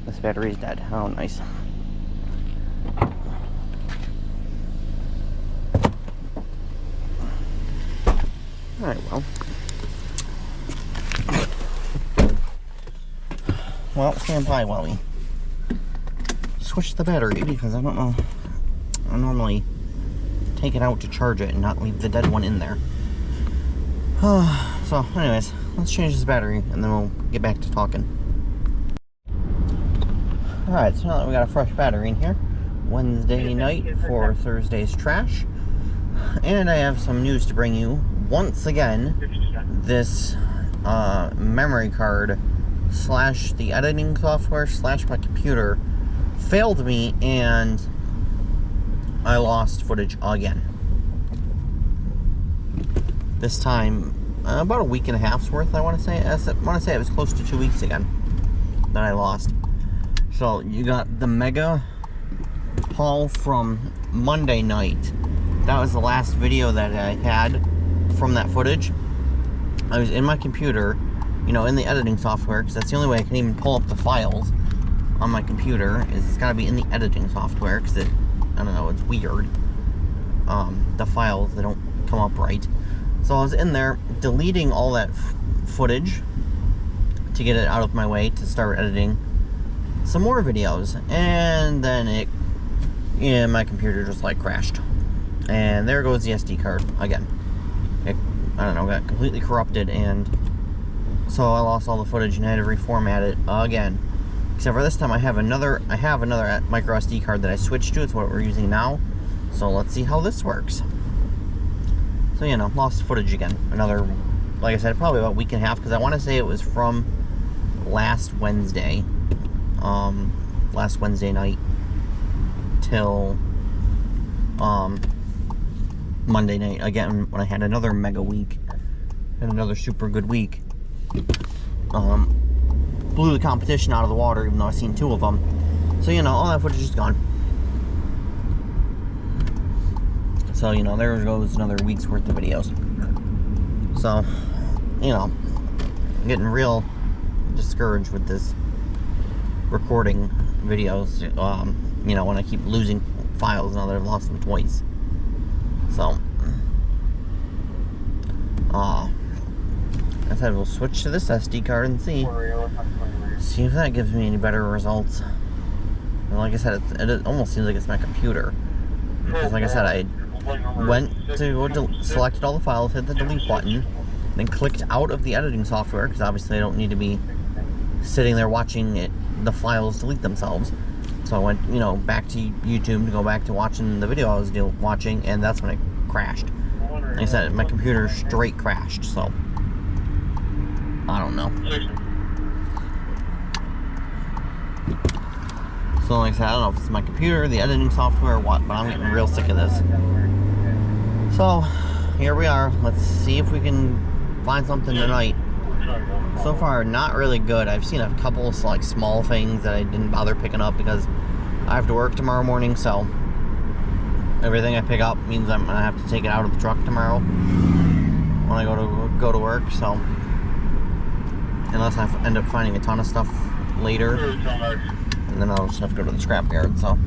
This battery's dead. Oh, nice. Alright, well, stand by while we switch the battery, because I don't know. I normally take it out to charge it and not leave the dead one in there. So, anyways, let's change this battery and then we'll get back to talking. Alright, so now that we got a fresh battery in here, Wednesday night for Thursday's trash, and I have some news to bring you. Once again, this memory card slash the editing software slash my computer failed me, and I lost footage again. This time, about a week and a half's worth, I want to say. It was close to 2 weeks again that I lost. So you got the mega haul from Monday night. That was the last video that I had from that footage. I was in my computer, you know, in the editing software, because that's the only way I can even pull up the files on my computer, is it's got to be in the editing software, because it, I don't know, it's weird. The files, they don't come up right. So I was in there deleting all that footage to get it out of my way to start editing some more videos, and then my computer just like crashed, and there goes the SD card again. It, I don't know, got completely corrupted, and so I lost all the footage and I had to reformat it again. Except for this time I have another micro SD card that I switched to. It's what we're using now. So let's see how this works. So, you know, lost footage again. Another, like I said, probably about a week and a half, because I want to say it was from last Wednesday. Last Wednesday night till Monday night, again, when I had another mega week and another super good week. Blew the competition out of the water, even though I've seen 2 of them. So, you know, all that footage is gone. So, you know, there goes another week's worth of videos. So, you know, I'm getting real discouraged with this recording videos, you know, when I keep losing files now that I've lost them twice. So, I said we'll switch to this SD card and see if that gives me any better results. And like I said, it almost seems like it's my computer, because like I said, I went to selected all the files, hit the delete button, then clicked out of the editing software, because obviously I don't need to be sitting there watching the files delete themselves. So I went, you know, back to YouTube to go back to watching the video I was watching, and that's when it crashed. Like I said, my computer straight crashed, so I don't know. So like I said, I don't know if it's my computer, the editing software, or what, but I'm getting real sick of this. So here we are. Let's see if we can find something tonight. So far, not really good. I've seen a couple of like small things that I didn't bother picking up because I have to work tomorrow morning, so everything I pick up means I'm gonna have to take it out of the truck tomorrow when I go to work. So unless I end up finding a ton of stuff later, and then I'll just have to go to the scrapyard. So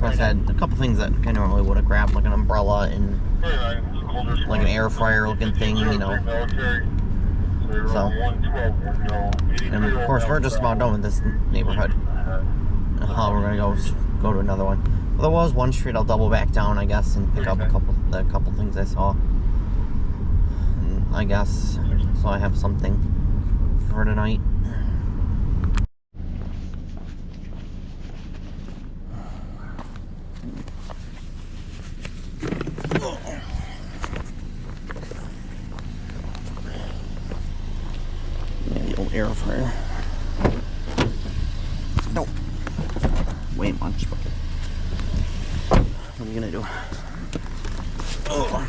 I said a couple things that I normally would have grabbed, like an umbrella and like an air fryer looking thing, you know. So, and of course we're just about done with this neighborhood. We're gonna go to another one. Well, there was one street I'll double back down, I guess, and pick up a couple things I saw. And I guess so I have something for tonight. Air fryer. Don't weigh much, but what are you gonna do? Oh.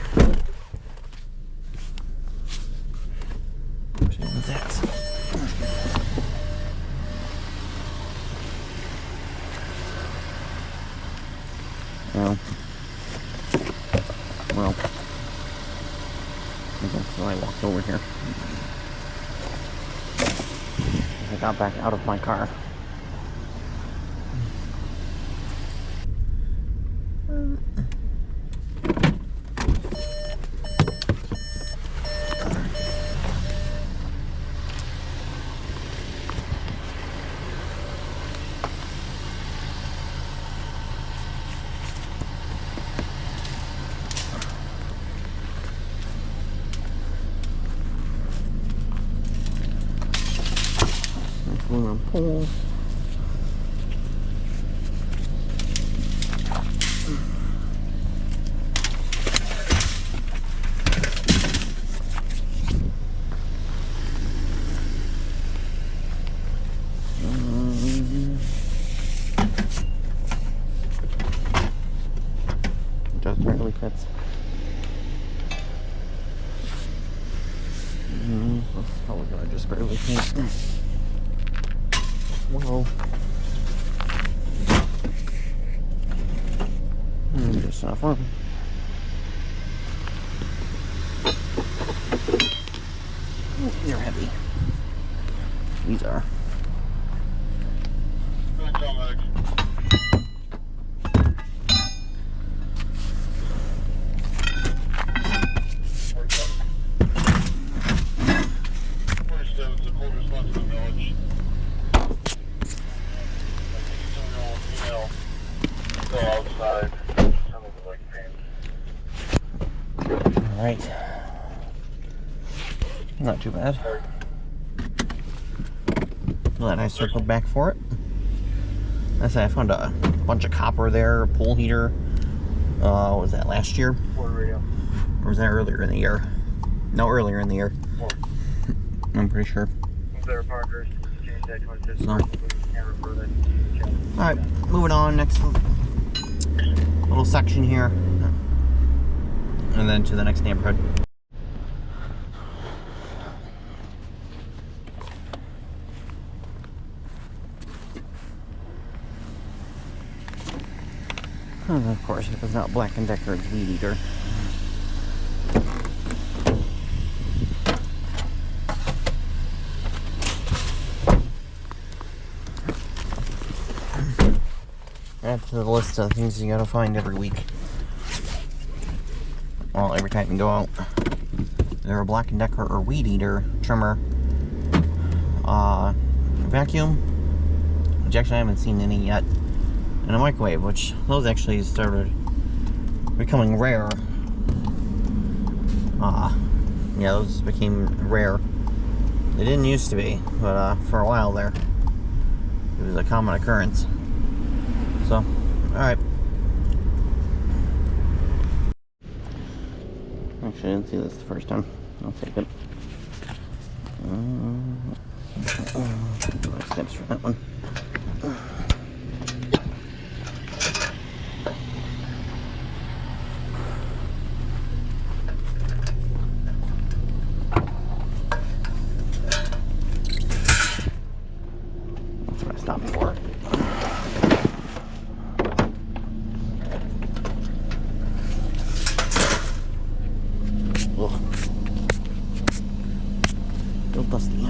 What's that? Well. Okay, so I walked over here. I got back out of my car. Aluminum poles. Just barely fits. That's probably gonna just barely fit. Whoa. Just enough room. They're heavy. These are. Alright. Not too bad. Glad I circled back for it. I said I found a bunch of copper there, a pool heater. Was that last year? Or was that earlier in the year? No, earlier in the year. I'm pretty sure. So. Alright, moving on, next little section here. And then to the next neighborhood. And of course, it was not Black & Decker's Weed Eater. Add to the list of things you gotta find every week. Well, every time you go out. They're a Black & Decker or Weed Eater trimmer. Vacuum, which actually I haven't seen any yet. And a microwave, which those actually started becoming rare. Yeah, those became rare. They didn't used to be, but for a while there, it was a common occurrence. So, alright. Actually, I didn't see this the first time. I'll take it. Steps for that one. That's what I stopped for. Still dusty.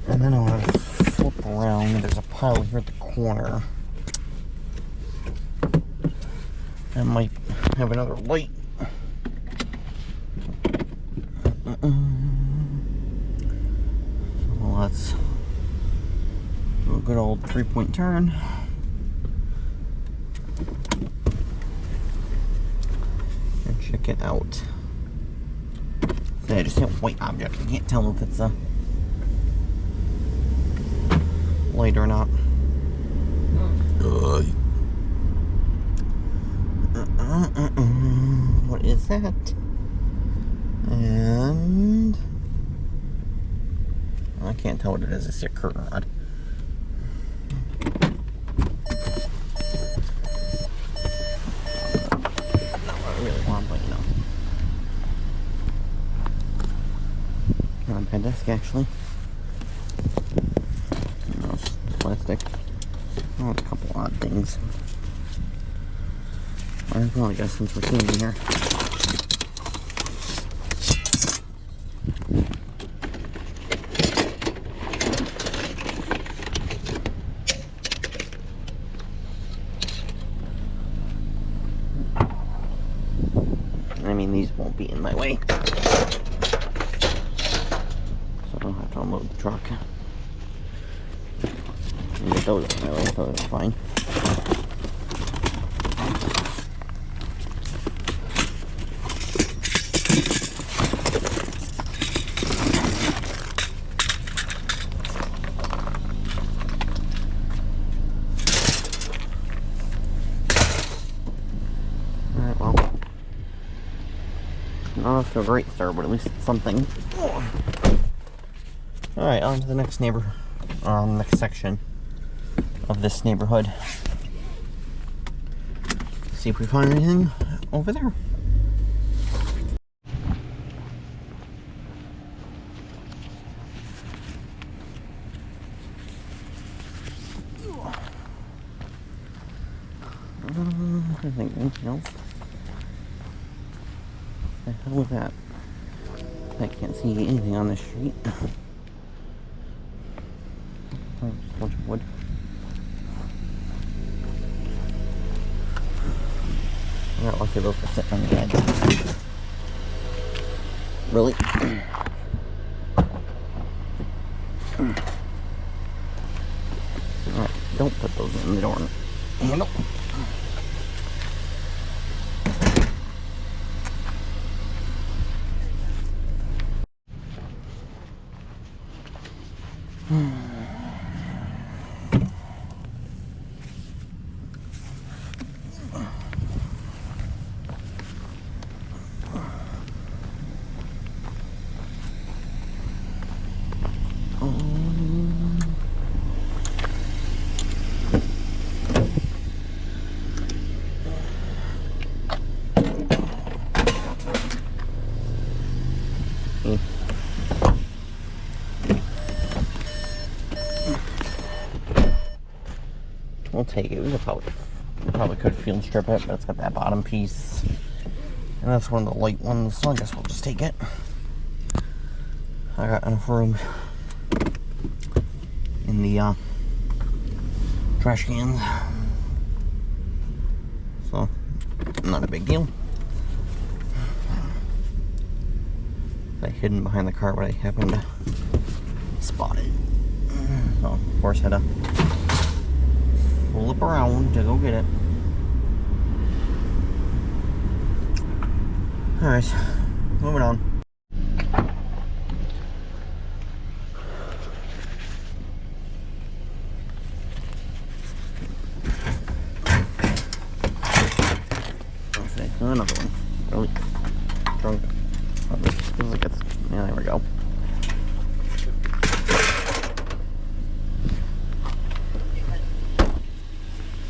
And then I want to flip around. There's a pile here at the corner. I might have another light. So let's do a good old 3-point turn. And check it out. I just hit a white object. I can't tell if it's a light or not. What is that? And I can't tell what it is. It's a curtain rod. plastic, actually. No, it's just plastic. Oh, a couple odd things. Well, I guess since we're sitting here. I mean, these won't be in my way. So I don't have to unload the truck. And get those out of my way, so that's fine. Alright, well. Not off to a great start, but at least it's something. Alright, on to the next next section of this neighborhood. See if we find anything over there. I think anything else. What the hell was that? I can't see anything on this street. Oh, just a bunch of wood. I got lucky those were sitting on the edge. Really? Alright, don't put those in the door handle. We'll take it. We probably could field strip it, but it's got that bottom piece. And that's one of the light ones, so I guess we'll just take it. I got enough room in the trash cans. So, not a big deal. I hidden behind the car, but I happened to spot it. So, of course, had to flip around to go get it. Alright, moving on. Okay, another one. Really drunk. Oh, this feels like it's. Yeah, there we go.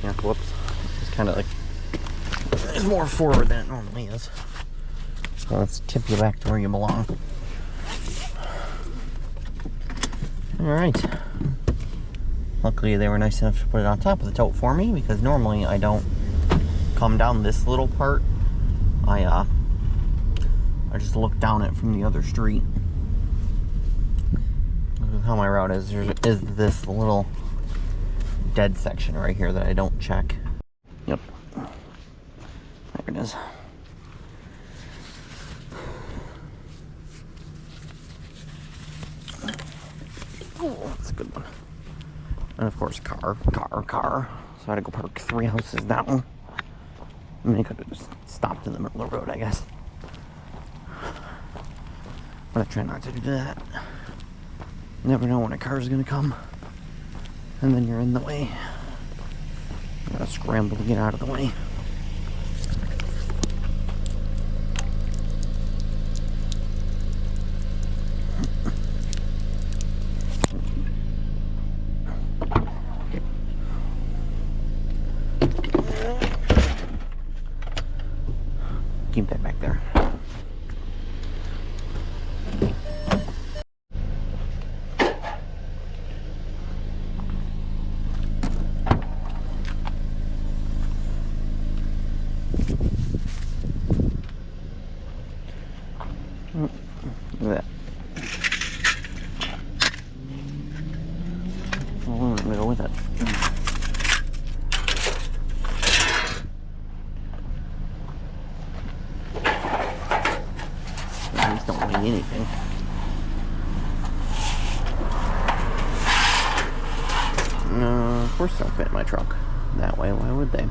Yeah, whoops. It's kind of like. It's more forward than it normally is. So let's tip you back to where you belong. Alright. Luckily they were nice enough to put it on top of the tote for me, because normally I don't come down this little part. I just look down it from the other street. How my route is, is this little dead section right here that I don't check. Yep. There it is. Oh, that's a good one. And of course, car. So I had to go park 3 houses down. I mean, I could have just stopped in the middle of the road, I guess. But I try not to do that. You never know when a car is going to come. And then you're in the way. You gotta scramble to get out of the way. Keep that back there. gonna go with it. These don't weigh anything. Of course they'll fit in my truck that way. Why would they?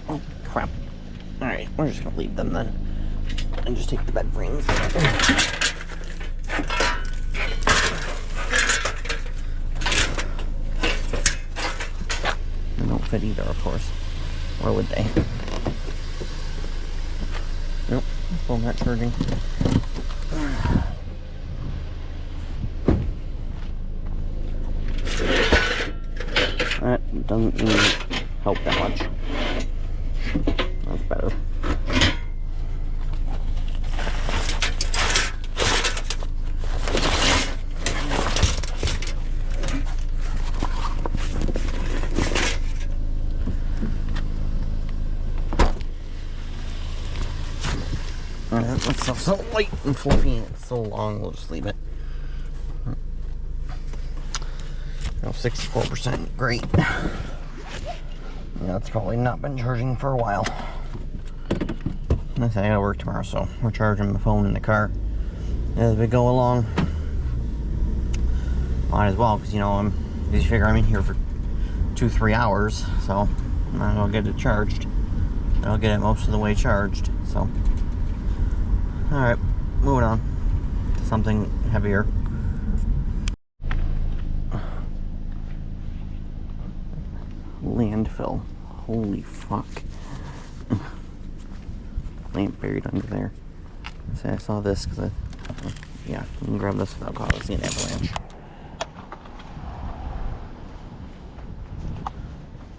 Oh, crap. Alright, we're just gonna leave them then. And just take the bed frames. They don't fit either, of course. Why would they? Nope, still not charging. That doesn't really help that much. That's better. That stuff's so light and fluffy and it's so long, we'll just leave it. 64%, great. Yeah, it's probably not been charging for a while. I gotta work tomorrow, so we're charging the phone in the car as we go along. Might as well, because you figure I'm in here for 2-3 hours, so might as well get it charged. I'll get it most of the way charged, so. Alright, moving on to something heavier. Landfill. Holy fuck. Lamp buried under there. See, I saw this because yeah, you can grab this without causing an avalanche.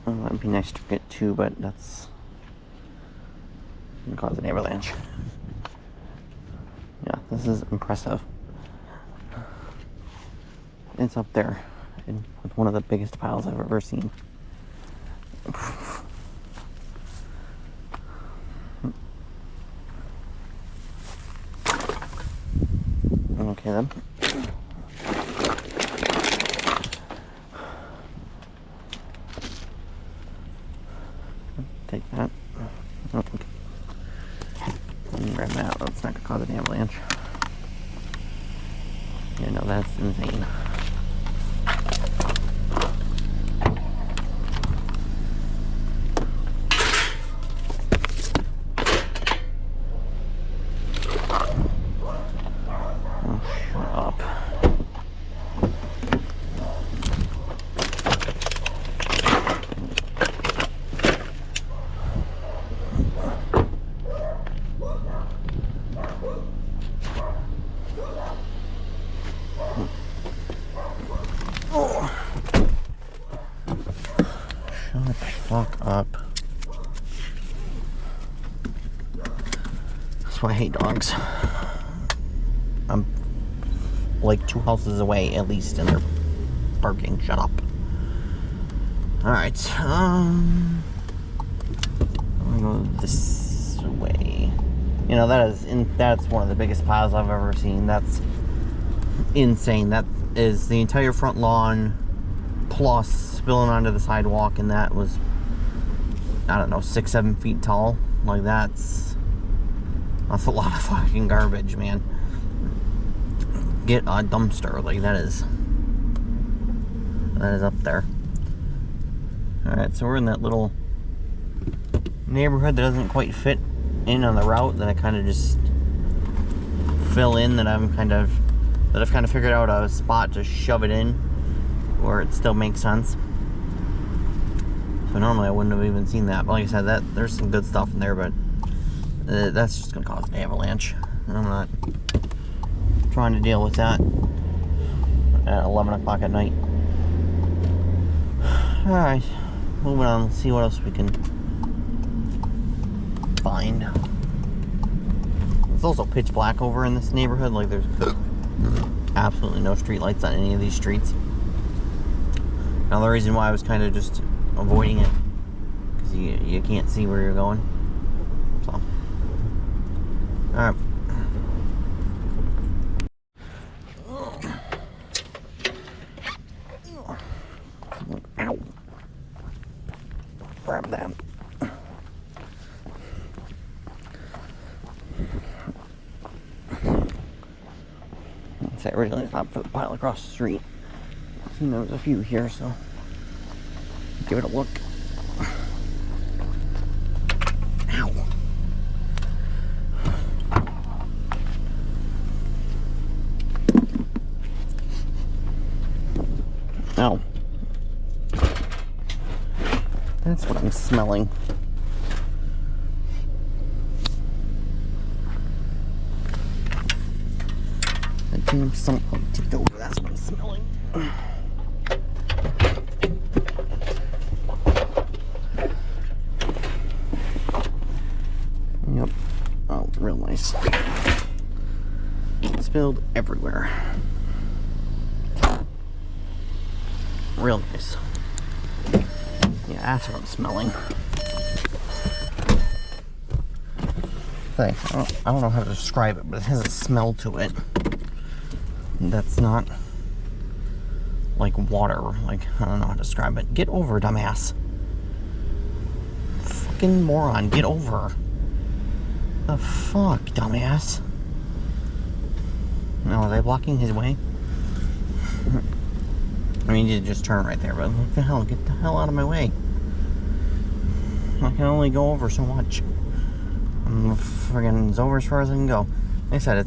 Oh, that'd be nice to get to, but that's gonna cause an avalanche. Yeah, this is impressive. It's up there with one of the biggest piles I've ever seen. Okay then. Take that. Okay. Grab that. That's not gonna cause an avalanche. Yeah, no, that's insane. Fuck up. That's why I hate dogs. I'm like 2 houses away at least and they're barking. Shut up. Alright, I'm gonna go this way. You know, that's one of the biggest piles I've ever seen. That's insane. That is the entire front lawn plus spilling onto the sidewalk, and that was, I don't know, 6-7 feet tall. Like that's a lot of fucking garbage, man. Get a dumpster. Like that is up there. Alright, so we're in that little neighborhood that doesn't quite fit in on the route that I kind of just fill in, that I've kind of figured out a spot to shove it in where it still makes sense. So normally I wouldn't have even seen that, but like I said, there's some good stuff in there, but that's just gonna cause an avalanche. I'm not trying to deal with that at 11 o'clock at night. Alright, moving on. Let's see what else we can find. It's also pitch black over in this neighborhood. Like there's absolutely no street lights on any of these streets. Another reason why I was kind of just avoiding it, because you can't see where you're going. Alright. Ow. Grab that. I originally thought for the pile across the street. And there was a few here, so give it a look. Ow. Ow. That's what I'm smelling. Something tipped over, that's what I'm smelling. Yep. Oh, real nice. Spilled everywhere. Real nice. Yeah, that's what I'm smelling. I don't know how to describe it, but it has a smell to it. That's not like water. Like, I don't know how to describe it. Get over, dumbass. Fucking moron, get over. The fuck, dumbass. No, are they blocking his way? I mean, you just turn right there, but what the hell? Get the hell out of my way. I can only go over so much. I'm friggin' over as far as I can go. Like I said,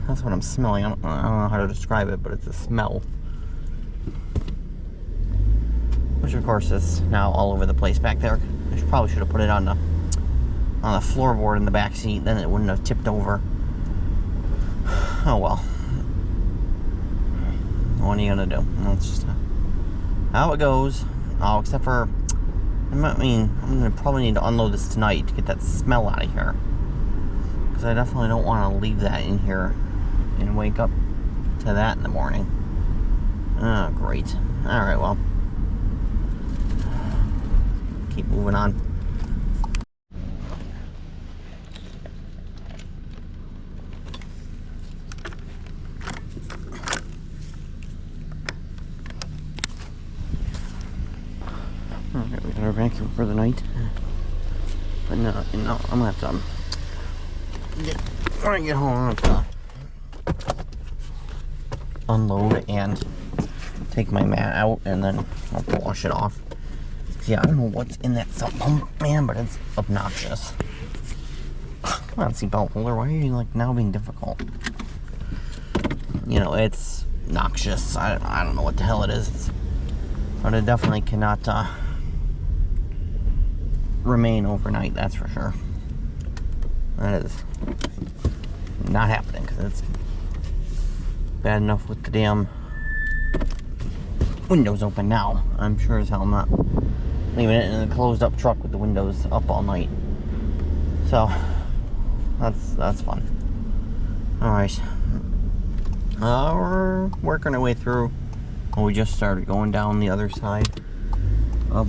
that's what I'm smelling. I don't know how to describe it, but it's a smell. Which of course is now all over the place back there. I probably should have put it on the floorboard in the back seat, then it wouldn't have tipped over. Oh well. What are you gonna do? That's just how it goes. Oh, except for, I mean, I'm gonna probably need to unload this tonight to get that smell out of here. Because I definitely don't want to leave that in here and wake up to that in the morning. Oh, great. Alright, well. Keep moving on. Alright, we got our vacuum for the night. But no, I'm gonna have to when I get home, I'm gonna have to unload and take my mat out, and then I'll wash it off. Yeah, I don't know what's in that sump pump, man, but it's obnoxious. Come on, seatbelt holder, why are you like now being difficult? You know, it's noxious. I don't know what the hell it is, but it definitely cannot remain overnight, that's for sure. That is not happening, because it's bad enough with the damn windows open now. I'm sure as hell I'm not leaving it in a closed up truck with the windows up all night. So that's fun. Alright. We're working our way through. Well, we just started going down the other side of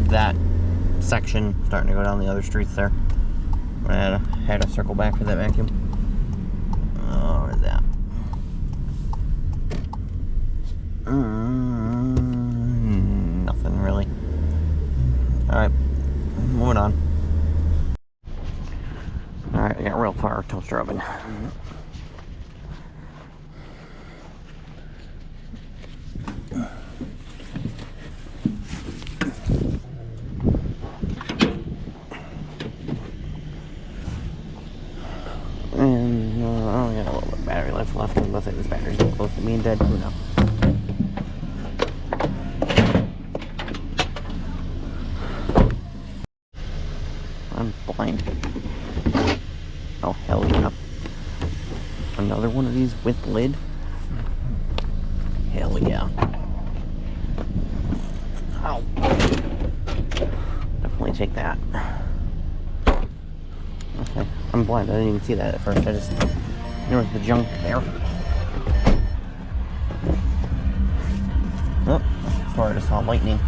that section, starting to go down the other streets there. I had to circle back for that vacuum. Oh, where's that? Nothing really. Alright, moving on. Alright, I got real fire toaster oven. And I only got a little bit of battery life left, unless this battery's getting close to being dead. Who knows? I'm blind. Oh, hell yeah. Another one of these with lid? Hell yeah. Ow. Definitely take that. Okay, I'm blind. I didn't even see that at first. I just, there was the junk there. Oh, sorry, I just saw lightning.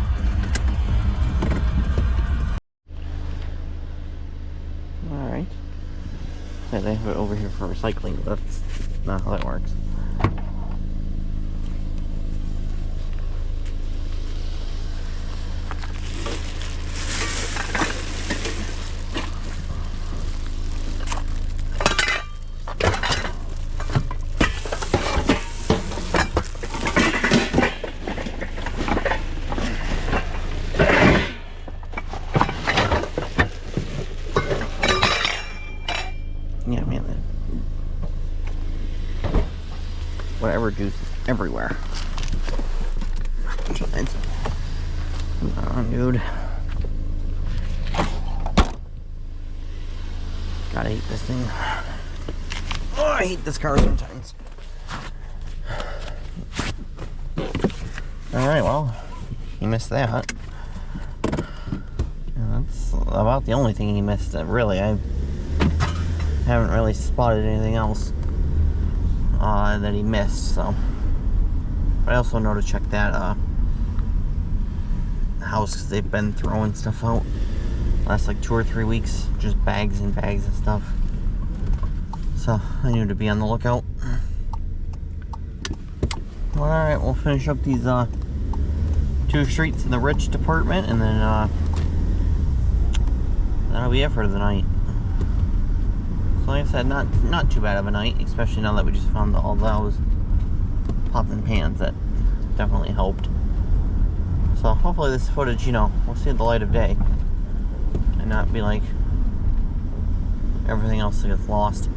say they have it over here for recycling, but that's not how that works. Yeah, man, whatever juice is everywhere. Come on, dude. Gotta hate this thing. Oh, I hate this car sometimes. Alright, well, he missed that. And that's about the only thing he missed, really. I haven't really spotted anything else that he missed, so. But I also know to check that house, because they've been throwing stuff out last like 2 or 3 weeks, just bags and bags of stuff. So I need to be on the lookout. Well, alright, we'll finish up these 2 streets in the rich department, and then that'll be it for the night. So like I said, not too bad of a night, especially now that we just found all those pots and pans. That definitely helped. So hopefully this footage, will see the light of day and not be like everything else that gets lost.